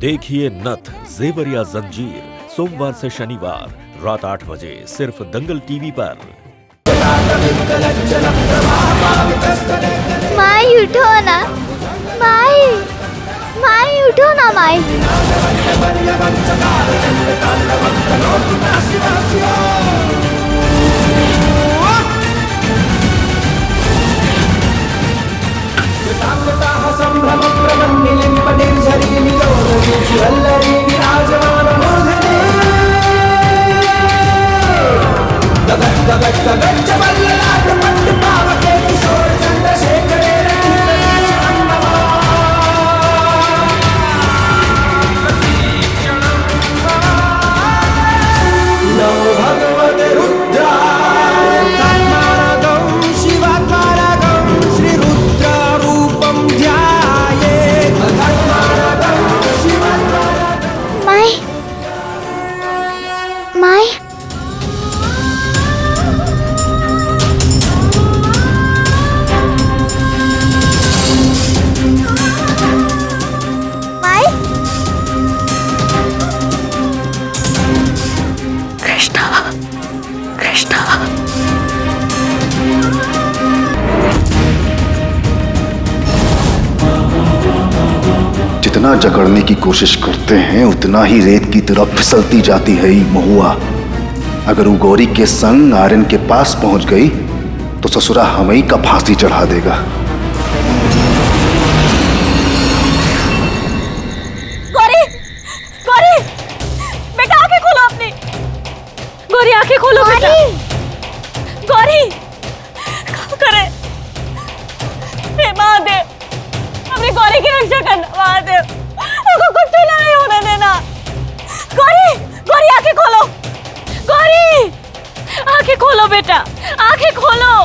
देखिए नथ जेवर या जंजीर सोमवार से शनिवार रात 8 बजे सिर्फ दंगल टीवी पर। माई उठो ना, माई उठो ना माई। जितना जकड़ने की कोशिश करते हैं उतना ही रेत की तरफ फिसलती जाती है ये महुआ। अगर वो गौरी के संग आर्यन के पास पहुंच गई तो ससुरा हमें ही का फांसी चढ़ा देगा। गौरी, गौरी, बेटा आंखें खोलो अपनी। गौरी आंखें खोलो बेटा। गौरी, क्या करे? हे महादेव, अपनी गौरी की रक्षा करना महादेव, उसको कुछ नहीं होने देना। गौरी, गौरी आंखें खोलो। गौरी, आंखें खोलो बेटा, आंखें खोलो।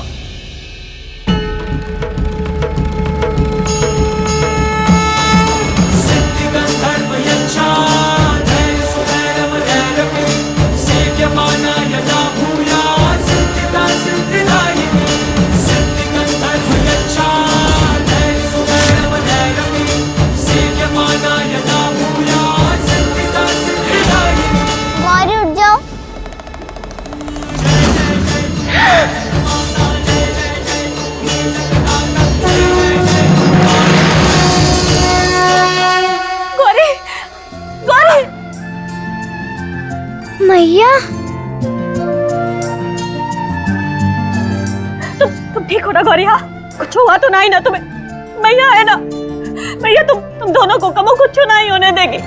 मैया, तुम ठीक हो ना गौरी? हाँ, कुछ हुआ तो नहीं ना तुम्हें? मैया है ना? मैया तुम दोनों को कमो कुछ नहीं होने देगी।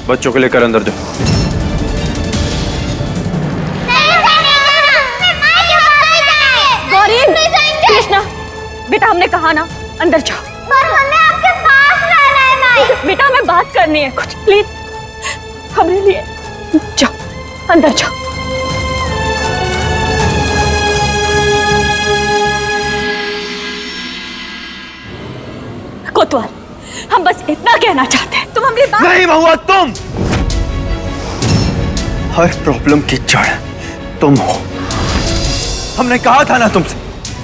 बच्चों को लेकर अंदर जाओ। कृष्णा, बेटा हमने कहा ना अंदर जाओ। पर हमें आपके पास रहना है माई। बेटा हमें बात करनी है कुछ, प्लीज हमारे लिए जाओ, अंदर जाओ। कोतवाल, हम बस इतना कहना चाहते हैं, तुम हमारी बात नहीं महुआ, तुम हर प्रॉब्लम की जड़ तुम हो। हमने कहा था ना तुमसे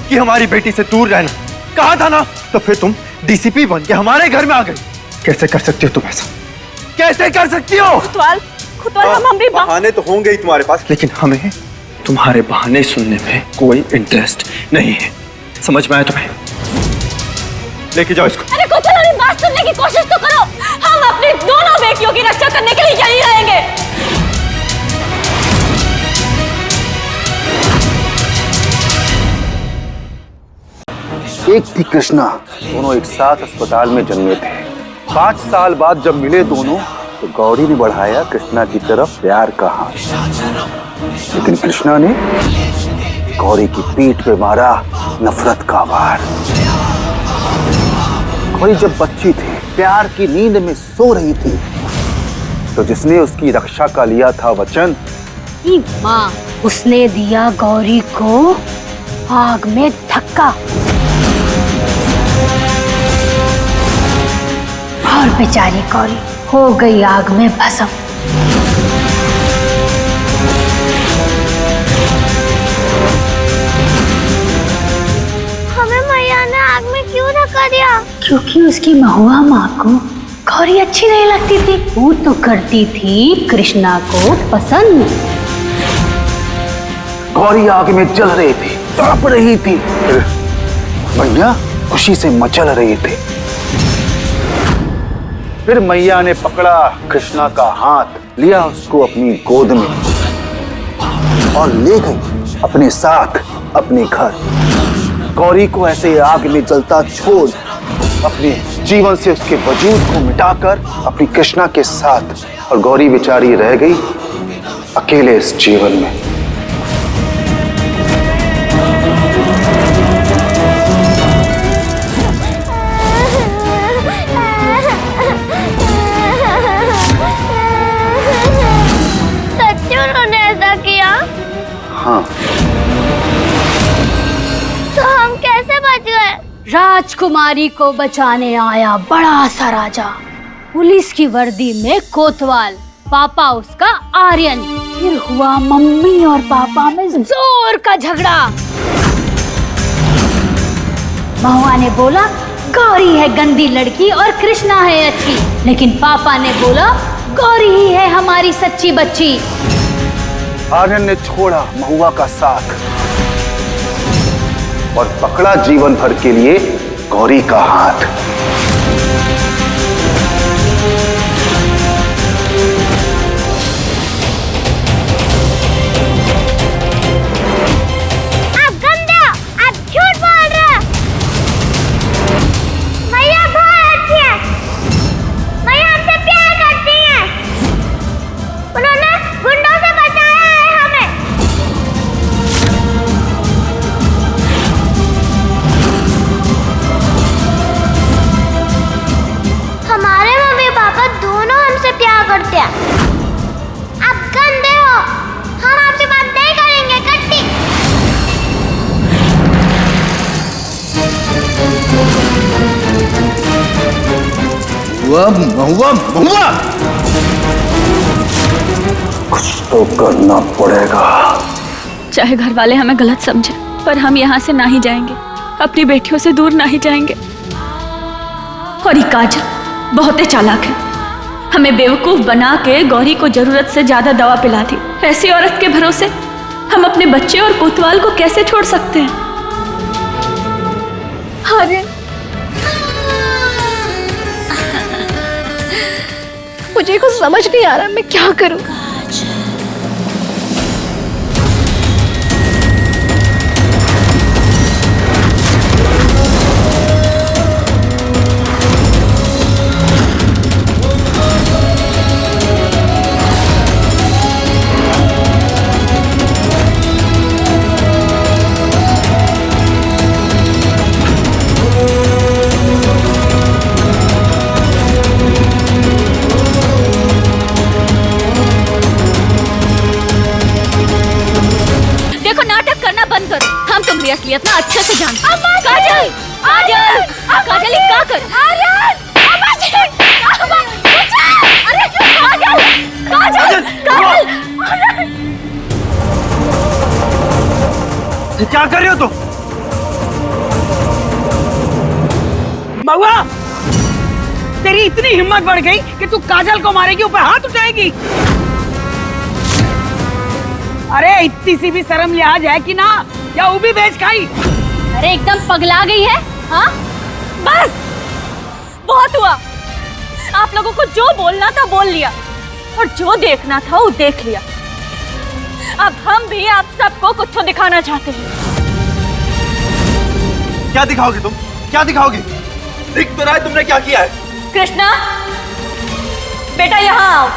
कि हमारी बेटी से दूर रहना, कहा था ना, तो फिर तुम डीसीपी बन के हमारे घर में आ गई। कैसे कर सकती हो तुम ऐसा? कैसे कर सकती हो? कोतवाल, हम हमारी बात। बहाने तो होंगे ही तुम्हारे पास, लेकिन हमें तुम्हारे बहाने सुनने में कोई इंटरेस्ट नहीं है। समझ में आया तुम्हें? लेके जाओ इसको। अरे कोतवाल, हमारी बात सुनने की कोशिश तो करो। हम अपनी दोनों बेटियों की रक्षा करने के लिए यहीं रहेंगे। एक थी कृष्णा, दोनों एक साथ अस्पताल में जन्मे थे। 5 साल बाद जब मिले दोनों तो गौरी ने बढ़ाया कृष्णा की तरफ प्यार का हाथ, लेकिन कृष्णा ने गौरी की पीठ पे मारा नफरत का वार। गौरी जब बच्ची थी, प्यार की नींद में सो रही थी, तो जिसने उसकी रक्षा का लिया था वचन, माँ, उसने दिया गौरी को आग में धक्का और बेचारी गौरी हो गई आग में भस्म। क्योंकि उसकी महुआ माँ को गौरी अच्छी नहीं लगती थी। वो तो करती थी कृष्णा को पसंद। गौरी आग में जल रही थी, तड़प रही थी। मैया खुशी से मचल रही थी। फिर मैया ने पकड़ा कृष्णा का हाथ, लिया उसको अपनी गोद में और ले गई अपने साथ अपने घर। गौरी को ऐसे आग में जलता छोड़ अपने जीवन से उसके वजूद को मिटाकर अपनी कृष्णा के साथ, और गौरी बेचारी रह गई अकेले इस जीवन में। सच्ची उन्होंने ऐसा किया? हाँ। तो हम कैसे बच गए? राजकुमारी को बचाने आया बड़ा सा राजा, पुलिस की वर्दी में कोतवाल, पापा उसका आर्यन। फिर हुआ मम्मी और पापा में जोर का झगड़ा। महुआ ने बोला गौरी है गंदी लड़की और कृष्णा है अच्छी, लेकिन पापा ने बोला गौरी ही है हमारी सच्ची बच्ची। आर्यन ने छोड़ा महुआ का साथ और पकड़ा जीवन भर के लिए गौरी का हाथ। आप गंदे हो, आप झूठ बोल रहे हो। मैया बहुत अच्छी है, मैया हमसे प्यार करती है, उन्होंने गुंडों से बचाया है हमें। हमारे मम्मी पापा दोनों हमसे प्यार करते हैं। आप गंदे हो, हम आपसे बात नहीं करेंगे। कट्टी महुआ महुआ, कुछ तो करना पड़ेगा। चाहे घर वाले हमें गलत समझे, पर हम यहाँ से ना ही जाएंगे, अपनी बेटियों से दूर ना ही जाएंगे। और ये काजल बहुत ही चालाक है, हमें बेवकूफ बना के गौरी को जरूरत से ज्यादा दवा पिला दी। ऐसी औरत के भरोसे हम अपने बच्चे और कोतवाल को कैसे छोड़ सकते हैं? आर्यन, मुझे कुछ समझ नहीं आ रहा मैं क्या करूं। तुम्हारी असलियत ना अच्छे से जानती। काजल, काजल, काजल ये क्या कर? आर्यन, अरे काजल, काजल, काजल, क्या कर रहे हो तुम? महुआ, तेरी इतनी हिम्मत बढ़ गई कि तू काजल को मारेगी, ऊपर हाथ उठाएगी। अरे इतनी सी भी शर्म लिहाज है कि ना, या वो भी बेच खाई? अरे एकदम पगला गई है, हाँ? बस बहुत हुआ। आप लोगों को जो बोलना था बोल लिया और जो देखना था वो देख लिया। अब हम भी आप सबको कुछ तो दिखाना चाहते हैं। क्या दिखाओगे तुम? क्या दिखाओगे? दिख तो रहा है तुमने क्या किया है। कृष्णा, बेटा यहाँ आओ।